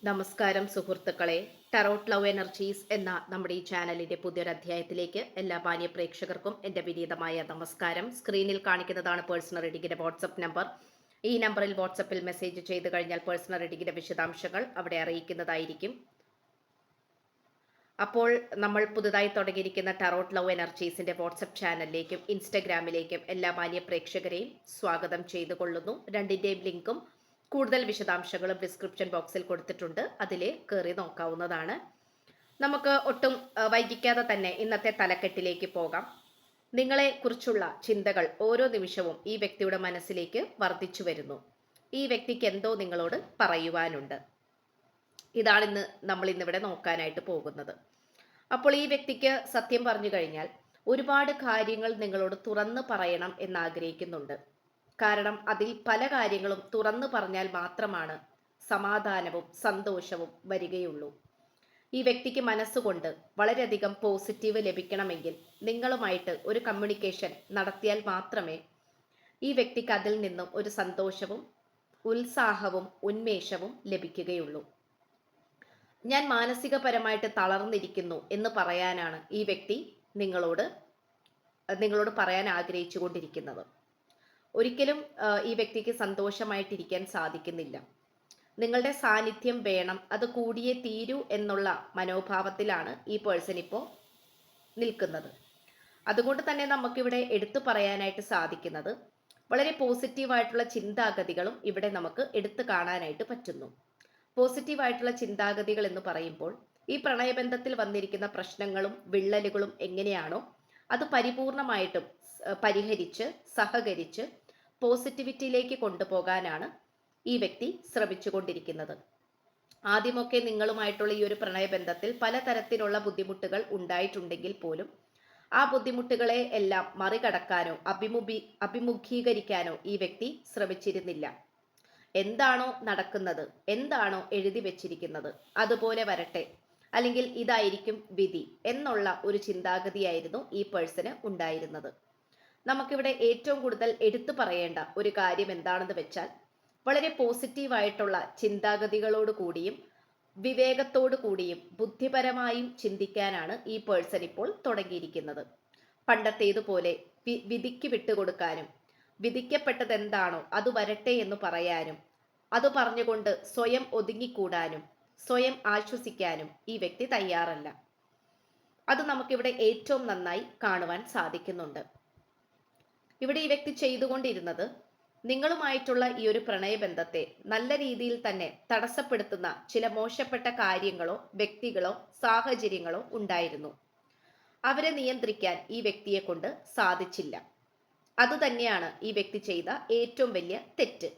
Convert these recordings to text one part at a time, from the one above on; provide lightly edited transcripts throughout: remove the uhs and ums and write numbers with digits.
നമസ്കാരം സുഹൃത്തുക്കളെ. Tarot love energies എന്ന നമ്മുടെ ഈ ചാനലിന്റെ പുതിയൊരു അധ്യായത്തിലേക്ക് എല്ലാ മാന്യ പ്രേക്ഷകർക്കും എൻ്റെ വിനീതമായ നമസ്കാരം. സ്ക്രീനിൽ കാണിക്കുന്നതാണ് പേഴ്സണൽ റീഡിങ്ങിന്റെ വാട്സപ്പ് നമ്പർ. ഈ നമ്പറിൽ വാട്സപ്പിൽ മെസ്സേജ് ചെയ്ത് കഴിഞ്ഞാൽ പേഴ്സണൽ റീഡിങ്ങിന്റെ വിശദാംശങ്ങൾ അവിടെ അറിയിക്കുന്നതായിരിക്കും. അപ്പോൾ നമ്മൾ പുതുതായി തുടങ്ങിയിരിക്കുന്ന ടാരോട്ട് ലവ് എനർജീസിന്റെ വാട്സപ്പ് ചാനലിലേക്കും ഇൻസ്റ്റഗ്രാമിലേക്കും എല്ലാ മാന്യ പ്രേക്ഷകരെയും സ്വാഗതം ചെയ്തുകൊള്ളുന്നു. രണ്ടിൻ്റെയും ലിങ്കും കൂടുതൽ വിശദാംശങ്ങളും ഡിസ്ക്രിപ്ഷൻ ബോക്സിൽ കൊടുത്തിട്ടുണ്ട്. അതിൽ കയറി നോക്കാവുന്നതാണ്. നമുക്ക് ഒട്ടും വൈകിക്കാതെ തന്നെ ഇന്നത്തെ തലക്കെട്ടിലേക്ക് പോകാം. നിങ്ങളെ കുറിച്ചുള്ള ചിന്തകൾ ഓരോ നിമിഷവും ഈ വ്യക്തിയുടെ മനസ്സിലേക്ക് വർദ്ധിച്ചു വരുന്നു. ഈ വ്യക്തിക്ക് എന്തോ നിങ്ങളോട് പറയുവാനുണ്ട്. ഇതാണ് നമ്മൾ ഇന്നിവിടെ നോക്കാനായിട്ട് പോകുന്നത്. അപ്പോൾ ഈ വ്യക്തിക്ക് സത്യം പറഞ്ഞു കഴിഞ്ഞാൽ ഒരുപാട് കാര്യങ്ങൾ നിങ്ങളോട് തുറന്നു പറയണം എന്നാഗ്രഹിക്കുന്നുണ്ട്. കാരണം അതിൽ പല കാര്യങ്ങളും തുറന്നു പറഞ്ഞാൽ മാത്രമാണ് സമാധാനവും സന്തോഷവും വരികയുള്ളൂ. ഈ വ്യക്തിക്ക് മനസ്സുകൊണ്ട് വളരെയധികം പോസിറ്റീവ് ലഭിക്കണമെങ്കിൽ നിങ്ങളുമായിട്ട് ഒരു കമ്മ്യൂണിക്കേഷൻ നടത്തിയാൽ മാത്രമേ ഈ വ്യക്തിക്ക് അതിൽ നിന്നും ഒരു സന്തോഷവും ഉത്സാഹവും ഉന്മേഷവും ലഭിക്കുകയുള്ളൂ. ഞാൻ മാനസികപരമായിട്ട് തളർന്നിരിക്കുന്നു എന്ന് പറയാനാണ് ഈ വ്യക്തി നിങ്ങളോട് പറയാൻ ആഗ്രഹിച്ചു കൊണ്ടിരിക്കുന്നത്. ഒരിക്കലും ഈ വ്യക്തിക്ക് സന്തോഷമായിട്ടിരിക്കാൻ സാധിക്കുന്നില്ല. നിങ്ങളുടെ സാന്നിധ്യം വേണം, അത് കൂടിയേ തീരൂ എന്നുള്ള മനോഭാവത്തിലാണ് ഈ പേഴ്സൺ ഇപ്പോൾ നിൽക്കുന്നത്. അതുകൊണ്ട് തന്നെ നമുക്കിവിടെ എടുത്തു പറയാനായിട്ട് സാധിക്കുന്നത് വളരെ പോസിറ്റീവായിട്ടുള്ള ചിന്താഗതികളും ഇവിടെ നമുക്ക് എടുത്തു കാണാനായിട്ട് പറ്റുന്നു. പോസിറ്റീവായിട്ടുള്ള ചിന്താഗതികൾ എന്ന് പറയുമ്പോൾ ഈ പ്രണയബന്ധത്തിൽ വന്നിരിക്കുന്ന പ്രശ്നങ്ങളും വിള്ളലുകളും എങ്ങനെയാണോ അത് പരിപൂർണമായിട്ടും പരിഹരിച്ച് സഹകരിച്ച് പോസിറ്റിവിറ്റിയിലേക്ക് കൊണ്ടുപോകാനാണ് ഈ വ്യക്തി ശ്രമിച്ചുകൊണ്ടിരിക്കുന്നത്. ആദ്യമൊക്കെ നിങ്ങളുമായിട്ടുള്ള ഈ ഒരു പ്രണയബന്ധത്തിൽ പലതരത്തിലുള്ള ബുദ്ധിമുട്ടുകൾ ഉണ്ടായിട്ടുണ്ടെങ്കിൽ പോലും ആ ബുദ്ധിമുട്ടുകളെ എല്ലാം മറികടക്കാനോ അഭിമുഖീകരിക്കാനോ ഈ വ്യക്തി ശ്രമിച്ചിരുന്നില്ല. എന്താണോ നടക്കുന്നത്, എന്താണോ എഴുതി വെച്ചിരിക്കുന്നത് അതുപോലെ വരട്ടെ, അല്ലെങ്കിൽ ഇതായിരിക്കും വിധി എന്നുള്ള ഒരു ചിന്താഗതിയായിരുന്നു ഈ പേഴ്സണ് ഉണ്ടായിരുന്നത്. നമുക്കിവിടെ ഏറ്റവും കൂടുതൽ എടുത്തു പറയേണ്ട ഒരു കാര്യം എന്താണെന്ന് വെച്ചാൽ വളരെ പോസിറ്റീവായിട്ടുള്ള ചിന്താഗതികളോട് കൂടിയും വിവേകത്തോടു കൂടിയും ബുദ്ധിപരമായും ചിന്തിക്കാനാണ് ഈ പേഴ്സൺ ഇപ്പോൾ തുടങ്ങിയിരിക്കുന്നത്. പണ്ടത്തേതുപോലെ വിധിക്ക് വിട്ടുകൊടുക്കാനും വിധിക്കപ്പെട്ടത് എന്താണോ അത് വരട്ടെ എന്ന് പറയാനും അത് പറഞ്ഞുകൊണ്ട് സ്വയം ഒതുങ്ങിക്കൂടാനും സ്വയം ആശ്വസിക്കാനും ഈ വ്യക്തി തയ്യാറല്ല. അത് നമുക്കിവിടെ ഏറ്റവും നന്നായി കാണുവാൻ സാധിക്കുന്നുണ്ട്. ഇവിടെ ഈ വ്യക്തി ചെയ്തുകൊണ്ടിരുന്നത് നിങ്ങളുമായിട്ടുള്ള ഈ ഒരു പ്രണയബന്ധത്തെ നല്ല രീതിയിൽ തന്നെ തടസ്സപ്പെടുത്തുന്ന ചില മോശപ്പെട്ട കാര്യങ്ങളോ വ്യക്തികളോ സാഹചര്യങ്ങളോ ഉണ്ടായിരുന്നു. അവരെ നിയന്ത്രിക്കാൻ ഈ വ്യക്തിയെ കൊണ്ട് സാധിച്ചില്ല. അതുതന്നെയാണ് ഈ വ്യക്തി ചെയ്ത ഏറ്റവും വലിയ തെറ്റ്.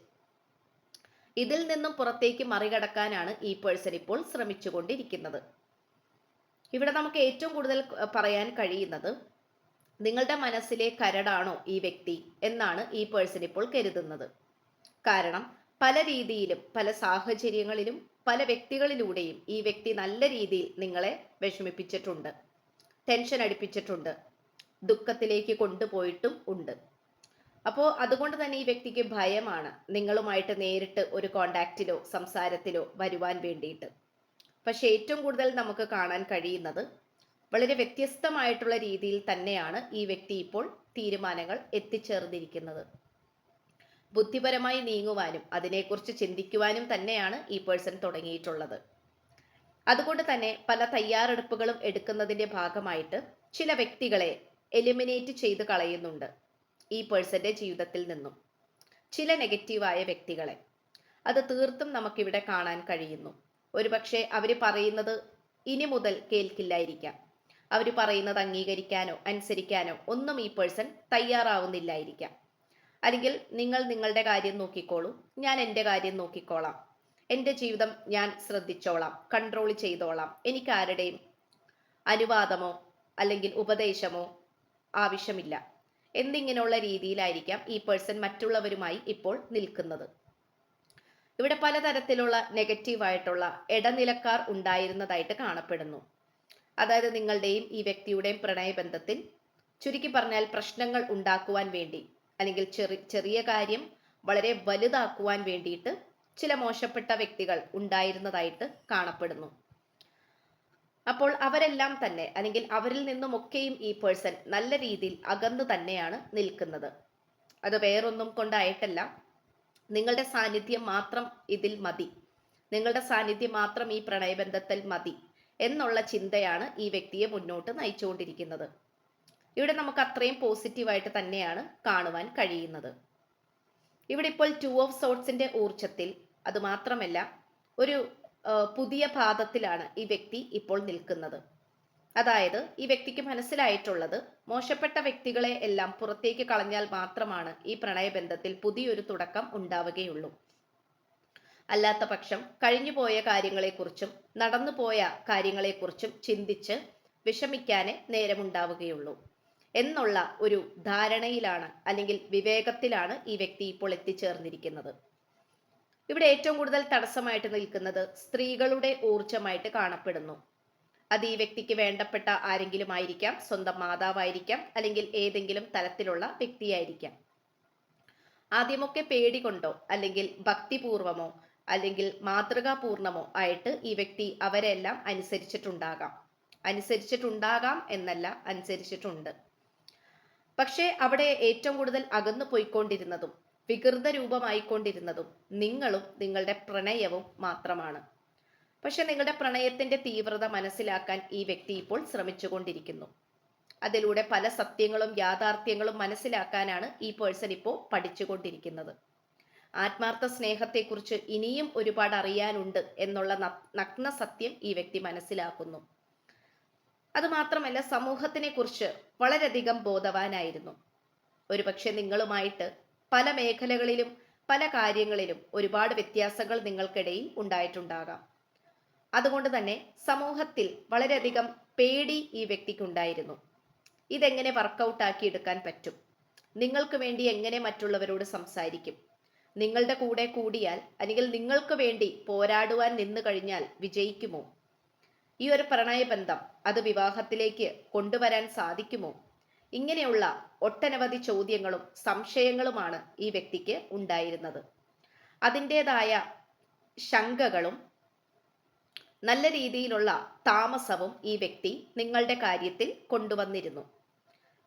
ഇതിൽ നിന്നും പുറത്തേക്ക് മറികടക്കാനാണ് ഈ പേഴ്സൺ ഇപ്പോൾ ശ്രമിച്ചുകൊണ്ടിരിക്കുന്നത്. ഇവിടെ നമുക്ക് ഏറ്റവും കൂടുതൽ പറയാൻ കഴിയുന്നത് നിങ്ങളുടെ മനസ്സിലെ കരടാണോ ഈ വ്യക്തി എന്നാണ് ഈ പേഴ്സൺ ഇപ്പോൾ കരുതുന്നത്. കാരണം പല രീതിയിലും പല സാഹചര്യങ്ങളിലും പല വ്യക്തികളിലൂടെയും ഈ വ്യക്തി നല്ല രീതിയിൽ നിങ്ങളെ വിഷമിപ്പിച്ചിട്ടുണ്ട്, ടെൻഷൻ അടിപ്പിച്ചിട്ടുണ്ട്, ദുഃഖത്തിലേക്ക് കൊണ്ടുപോയിട്ടും ഉണ്ട്. അപ്പോൾ അതുകൊണ്ട് തന്നെ ഈ വ്യക്തിക്ക് ഭയമാണ് നിങ്ങളുമായിട്ട് നേരിട്ട് ഒരു കോണ്ടാക്റ്റിലോ സംസാരത്തിലോ വരുവാൻ വേണ്ടിയിട്ട്. പക്ഷെ ഏറ്റവും കൂടുതൽ നമുക്ക് കാണാൻ കഴിയുന്നത് വളരെ വ്യത്യസ്തമായിട്ടുള്ള രീതിയിൽ തന്നെയാണ് ഈ വ്യക്തി ഇപ്പോൾ തീരുമാനങ്ങൾ എത്തിച്ചേർന്നിരിക്കുന്നത്. ബുദ്ധിപരമായി നീങ്ങുവാനും അതിനെക്കുറിച്ച് ചിന്തിക്കുവാനും തന്നെയാണ് ഈ പേഴ്സൺ തുടങ്ങിയിട്ടുള്ളത്. അതുകൊണ്ട് തന്നെ പല തയ്യാറെടുപ്പുകളും എടുക്കുന്നതിൻ്റെ ഭാഗമായിട്ട് ചില വ്യക്തികളെ എലിമിനേറ്റ് ചെയ്ത് കളയുന്നുണ്ട് ഈ പേഴ്സന്റെ ജീവിതത്തിൽ നിന്നും. ചില നെഗറ്റീവായ വ്യക്തികളെ അത് തീർത്തും നമുക്കിവിടെ കാണാൻ കഴിയുന്നു. ഒരുപക്ഷെ അവർ പറയുന്നത് ഇനി മുതൽ കേൾക്കില്ലായിരിക്കാം. അവർ പറയുന്നത് അംഗീകരിക്കാനോ അനുസരിക്കാനോ ഒന്നും ഈ പേഴ്സൺ തയ്യാറാവുന്നില്ലായിരിക്കാം. അല്ലെങ്കിൽ നിങ്ങൾ നിങ്ങളുടെ കാര്യം നോക്കിക്കോളൂ, ഞാൻ എൻ്റെ കാര്യം നോക്കിക്കോളാം, എൻ്റെ ജീവിതം ഞാൻ ശ്രദ്ധിച്ചോളാം, കൺട്രോൾ ചെയ്തോളാം, എനിക്ക് ആരുടെയും അനുവാദമോ അല്ലെങ്കിൽ ഉപദേശമോ ആവശ്യമില്ല എന്നിങ്ങനെയുള്ള രീതിയിലായിരിക്കാം ഈ പേഴ്സൺ മറ്റുള്ളവരുമായി ഇപ്പോൾ നിൽക്കുന്നത്. ഇവിടെ പലതരത്തിലുള്ള നെഗറ്റീവായിട്ടുള്ള ഇടനിലക്കാർ ഉണ്ടായിരുന്നതായിട്ട് കാണപ്പെടുന്നു. അതായത് നിങ്ങളുടെയും ഈ വ്യക്തിയുടെയും പ്രണയബന്ധത്തിൽ ചുരുക്കി പറഞ്ഞാൽ പ്രശ്നങ്ങൾ ഉണ്ടാക്കുവാൻ വേണ്ടി അല്ലെങ്കിൽ ചെറിയ കാര്യം വളരെ വലുതാക്കുവാൻ വേണ്ടിയിട്ട് ചില മോശപ്പെട്ട വ്യക്തികൾ ഉണ്ടായിരുന്നതായിട്ട് കാണപ്പെടുന്നു. അപ്പോൾ അവരെല്ലാം തന്നെ, അല്ലെങ്കിൽ അവരിൽ നിന്നുമൊക്കെയും ഈ പേഴ്സൺ നല്ല രീതിയിൽ അകന്നു തന്നെയാണ് നിൽക്കുന്നത്. അത് വേറൊന്നും കൊണ്ടായിട്ടല്ല, നിങ്ങളുടെ സാന്നിധ്യം മാത്രം ഇതിൽ മതി, നിങ്ങളുടെ സാന്നിധ്യം മാത്രം ഈ പ്രണയബന്ധത്തിൽ മതി എന്നുള്ള ചിന്തയാണ് ഈ വ്യക്തിയെ മുന്നോട്ട് നയിച്ചുകൊണ്ടിരിക്കുന്നത്. ഇവിടെ നമുക്ക് അത്രയും പോസിറ്റീവായിട്ട് തന്നെയാണ് കാണുവാൻ കഴിയുന്നത്. ഇവിടെ ഇപ്പോൾ 2 ഓഫ് സോർട്സിന്റെ ഊർജത്തിൽ, അത് മാത്രമല്ല ഒരു പുതിയ പാദത്തിലാണ് ഈ വ്യക്തി ഇപ്പോൾ നിൽക്കുന്നത്. അതായത് ഈ വ്യക്തിക്ക് മനസ്സിലായിട്ടുള്ളത്, മോശപ്പെട്ട വ്യക്തികളെ എല്ലാം പുറത്തേക്ക് കളഞ്ഞാൽ മാത്രമാണ് ഈ പ്രണയബന്ധത്തിൽ പുതിയൊരു തുടക്കം ഉണ്ടാവുകയുള്ളൂ. അല്ലാത്ത പക്ഷം കഴിഞ്ഞുപോയ കാര്യങ്ങളെക്കുറിച്ചും നടന്നുപോയ കാര്യങ്ങളെക്കുറിച്ചും ചിന്തിച്ച് വിഷമിക്കാനേ നേരമുണ്ടാവുകയുള്ളൂ എന്നുള്ള ഒരു ധാരണയിലാണ്, അല്ലെങ്കിൽ വിവേകത്തിലാണ് ഈ വ്യക്തി ഇപ്പോൾ എത്തിച്ചേർന്നിരിക്കുന്നത്. ഇവിടെ ഏറ്റവും കൂടുതൽ തടസ്സമായിട്ട് നിൽക്കുന്നത് സ്ത്രീകളുടെ ഊർജമായിട്ട് കാണപ്പെടുന്നു. അത് ഈ വ്യക്തിക്ക് വേണ്ടപ്പെട്ട ആരെങ്കിലും ആയിരിക്കാം, സ്വന്തം മാതാവായിരിക്കാം, അല്ലെങ്കിൽ ഏതെങ്കിലും തരത്തിലുള്ള വ്യക്തിയായിരിക്കാം. ആദ്യമൊക്കെ പേടി കൊണ്ടോ അല്ലെങ്കിൽ ഭക്തിപൂർവമോ അല്ലെങ്കിൽ മാതൃകാപൂർണമോ ആയിട്ട് ഈ വ്യക്തി അവരെല്ലാം അനുസരിച്ചിട്ടുണ്ടാകാം എന്നല്ല, അനുസരിച്ചിട്ടുണ്ട്. പക്ഷേ അവിടെ ഏറ്റവും കൂടുതൽ അകന്നു പോയിക്കൊണ്ടിരുന്നതും വികൃത രൂപമായിക്കൊണ്ടിരുന്നതും നിങ്ങളും നിങ്ങളുടെ പ്രണയവും മാത്രമാണ്. പക്ഷെ നിങ്ങളുടെ പ്രണയത്തിന്റെ തീവ്രത മനസ്സിലാക്കാൻ ഈ വ്യക്തി ഇപ്പോൾ ശ്രമിച്ചുകൊണ്ടിരിക്കുന്നു. അതിലൂടെ പല സത്യങ്ങളും യാഥാർത്ഥ്യങ്ങളും മനസ്സിലാക്കാനാണ് ഈ പേഴ്സൺ ഇപ്പോൾ പഠിച്ചുകൊണ്ടിരിക്കുന്നത്. ആത്മാർത്ഥ സ്നേഹത്തെക്കുറിച്ച് ഇനിയും ഒരുപാട് അറിയാനുണ്ട് എന്നുള്ള നഗ്ന സത്യം ഈ വ്യക്തി മനസ്സിലാക്കുന്നു. അതുമാത്രമല്ല, സമൂഹത്തിനെ കുറിച്ച് വളരെയധികം ബോധവാനായിരുന്നു. ഒരുപക്ഷെ നിങ്ങളുമായിട്ട് പല മേഖലകളിലും പല കാര്യങ്ങളിലും ഒരുപാട് വ്യത്യാസങ്ങൾ നിങ്ങൾക്കിടയിൽ ഉണ്ടായിട്ടുണ്ടാകാം. അതുകൊണ്ട് തന്നെ സമൂഹത്തിൽ വളരെയധികം പേടി ഈ വ്യക്തിക്കുണ്ടായിരുന്നു. ഇതെങ്ങനെ വർക്കൗട്ട് ആക്കി എടുക്കാൻ പറ്റും, നിങ്ങൾക്ക് വേണ്ടി എങ്ങനെ മറ്റുള്ളവരോട് സംസാരിക്കും, നിങ്ങളുടെ കൂടെ കൂടിയാൽ അല്ലെങ്കിൽ നിങ്ങൾക്ക് വേണ്ടി പോരാടുവാൻ നിന്നു കഴിഞ്ഞാൽ വിജയിക്കുമോ, ഈ ഒരു പ്രണയബന്ധം അത് വിവാഹത്തിലേക്ക് കൊണ്ടുവരാൻ സാധിക്കുമോ, ഇങ്ങനെയുള്ള ഒട്ടനവധി ചോദ്യങ്ങളും സംശയങ്ങളുമാണ് ഈ വ്യക്തിക്ക് ഉണ്ടായിരുന്നത്. അതിൻ്റെതായ ശങ്കകളും നല്ല രീതിയിലുള്ള താമസവും ഈ വ്യക്തി നിങ്ങളുടെ കാര്യത്തിൽ കൊണ്ടുവന്നിരുന്നു.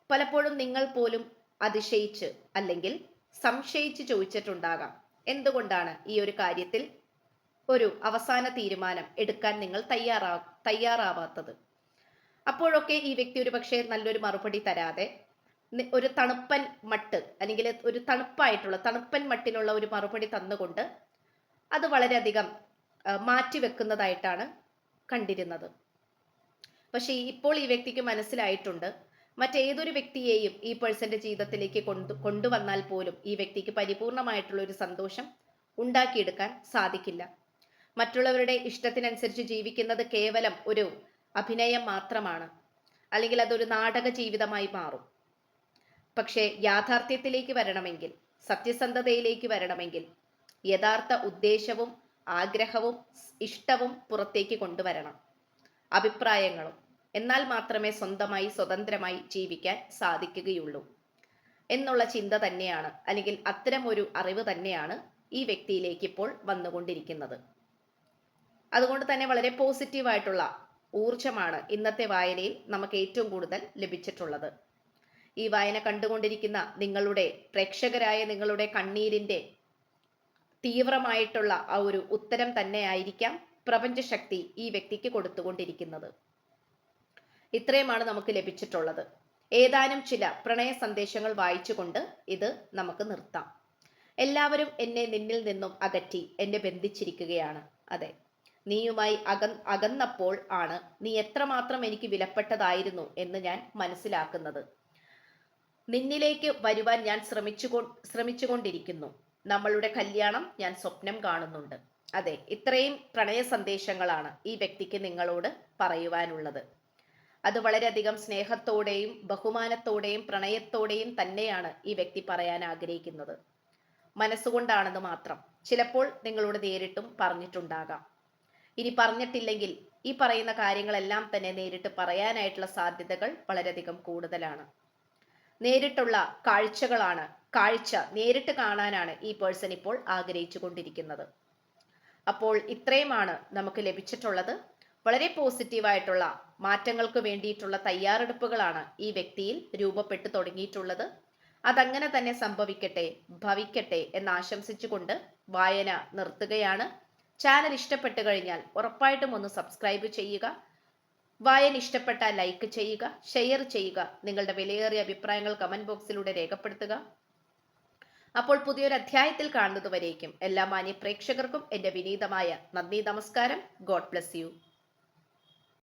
പലപ്പോഴും നിങ്ങൾ പോലും അതിശയിച്ച് അല്ലെങ്കിൽ സംശയിച്ച് ചോദിച്ചിട്ടുണ്ടാകാം, എന്തുകൊണ്ടാണ് ഈ ഒരു കാര്യത്തിൽ ഒരു അവസാന തീരുമാനം എടുക്കാൻ നിങ്ങൾ തയ്യാറാവാത്തത്. അപ്പോഴൊക്കെ ഈ വ്യക്തി ഒരു പക്ഷേ നല്ലൊരു മറുപടി തരാതെ ഒരു തണുപ്പൻ മട്ട്, അല്ലെങ്കിൽ ഒരു തണുപ്പൻ മട്ടിലുള്ള ഒരു മറുപടി തന്നുകൊണ്ട് അത് വളരെയധികം മാറ്റിവെക്കുന്നതായിട്ടാണ് കണ്ടിരുന്നത്. പക്ഷേ ഇപ്പോൾ ഈ വ്യക്തിക്ക് മനസ്സിലായിട്ടുണ്ട്, മറ്റേതൊരു വ്യക്തിയെയും ഈ പേഴ്സന്റെ ജീവിതത്തിലേക്ക് കൊണ്ടുവന്നാൽ പോലും ഈ വ്യക്തിക്ക് പരിപൂർണമായിട്ടുള്ള ഒരു സന്തോഷം ഉണ്ടാക്കിയെടുക്കാൻ സാധിക്കില്ല. മറ്റുള്ളവരുടെ ഇഷ്ടത്തിനനുസരിച്ച് ജീവിക്കുന്നത് കേവലം ഒരു അഭിനയം മാത്രമാണ്, അല്ലെങ്കിൽ അതൊരു നാടക ജീവിതമായി മാറും. പക്ഷേ യാഥാർത്ഥ്യത്തിലേക്ക് വരണമെങ്കിൽ, സത്യസന്ധതയിലേക്ക് വരണമെങ്കിൽ യഥാർത്ഥ ഉദ്ദേശവും ആഗ്രഹവും ഇഷ്ടവും പുറത്തേക്ക് കൊണ്ടുവരണം, അഭിപ്രായങ്ങളും. എന്നാൽ മാത്രമേ സ്വന്തമായി സ്വതന്ത്രമായി ജീവിക്കാൻ സാധിക്കുകയുള്ളൂ എന്നുള്ള ചിന്ത തന്നെയാണ്, അല്ലെങ്കിൽ അത്തരം ഒരു അറിവ് തന്നെയാണ് ഈ വ്യക്തിയിലേക്ക് ഇപ്പോൾ വന്നുകൊണ്ടിരിക്കുന്നത്. അതുകൊണ്ട് തന്നെ വളരെ പോസിറ്റീവായിട്ടുള്ള ഊർജമാണ് ഇന്നത്തെ വായനയിൽ നമുക്ക് ഏറ്റവും കൂടുതൽ ലഭിച്ചിട്ടുള്ളത്. ഈ വായന കണ്ടുകൊണ്ടിരിക്കുന്ന നിങ്ങളുടെ പ്രേക്ഷകരായ നിങ്ങളുടെ കണ്ണീരിൻ്റെ തീവ്രമായിട്ടുള്ള ആ ഒരു ഉത്തരം തന്നെയായിരിക്കാം പ്രപഞ്ചശക്തി ഈ വ്യക്തിക്ക് കൊടുത്തുകൊണ്ടിരിക്കുന്നത്. ഇത്രയുമാണ് നമുക്ക് ലഭിച്ചിട്ടുള്ളത്. ഏതാനും ചില പ്രണയ സന്ദേശങ്ങൾ വായിച്ചുകൊണ്ട് ഇത് നമുക്ക് നിർത്താം. എല്ലാവരും എന്നെ നിന്നിൽ നിന്നും അകറ്റി എന്നെ ബന്ധിച്ചിരിക്കുകയാണ്. അതെ, നീയുമായി അകന്നപ്പോൾ ആണ് നീ എത്രമാത്രം എനിക്ക് വിലപ്പെട്ടതായിരുന്നു എന്ന് ഞാൻ മനസ്സിലാക്കുന്നത്. നിന്നിലേക്ക് വരുവാൻ ഞാൻ ശ്രമിച്ചുകൊണ്ടിരിക്കുന്നു. നമ്മളുടെ കല്യാണം ഞാൻ സ്വപ്നം കാണുന്നുണ്ട്. അതെ, ഇത്രയും പ്രണയ സന്ദേശങ്ങളാണ് ഈ വ്യക്തിക്ക് നിങ്ങളോട് പറയുവാനുള്ളത്. അത് വളരെയധികം സ്നേഹത്തോടെയും ബഹുമാനത്തോടെയും പ്രണയത്തോടെയും തന്നെയാണ് ഈ വ്യക്തി പറയാൻ ആഗ്രഹിക്കുന്നത്. മനസ്സുകൊണ്ടാണെന്ന് മാത്രം ചിലപ്പോൾ നിങ്ങളോട് നേരിട്ടും പറഞ്ഞിട്ടുണ്ടാകാം. ഇനി പറഞ്ഞിട്ടില്ലെങ്കിൽ ഈ പറയുന്ന കാര്യങ്ങളെല്ലാം തന്നെ നേരിട്ട് പറയാനായിട്ടുള്ള സാധ്യതകൾ വളരെയധികം കൂടുതലാണ്. നേരിട്ടുള്ള കാഴ്ച നേരിട്ട് കാണാനാണ് ഈ പേഴ്സൺ ഇപ്പോൾ ആഗ്രഹിച്ചു കൊണ്ടിരിക്കുന്നത്. അപ്പോൾ ഇത്രയുമാണ് നമുക്ക് ലഭിച്ചിട്ടുള്ളത്. വളരെ പോസിറ്റീവായിട്ടുള്ള മാറ്റങ്ങൾക്ക് വേണ്ടിയിട്ടുള്ള തയ്യാറെടുപ്പുകളാണ് ഈ വ്യക്തിയിൽ രൂപപ്പെട്ടു തുടങ്ങിയിട്ടുള്ളത്. അതങ്ങനെ തന്നെ സംഭവിക്കട്ടെ, ഭവിക്കട്ടെ എന്ന് ആശംസിച്ചുകൊണ്ട് വായന നിർത്തുകയാണ്. ചാനൽ ഇഷ്ടപ്പെട്ടു കഴിഞ്ഞാൽ ഉറപ്പായിട്ടും ഒന്ന് സബ്സ്ക്രൈബ് ചെയ്യുക. വായന ഇഷ്ടപ്പെട്ടാൽ ലൈക്ക് ചെയ്യുക, ഷെയർ ചെയ്യുക. നിങ്ങളുടെ വിലയേറിയ അഭിപ്രായങ്ങൾ കമന്റ് ബോക്സിലൂടെ രേഖപ്പെടുത്തുക. അപ്പോൾ പുതിയൊരു അധ്യായത്തിൽ കാണുന്നതുവരേക്കും എല്ലാ മാന്യ പ്രേക്ഷകർക്കും എൻ്റെ വിനീതമായ നന്ദി, നമസ്കാരം. God bless you.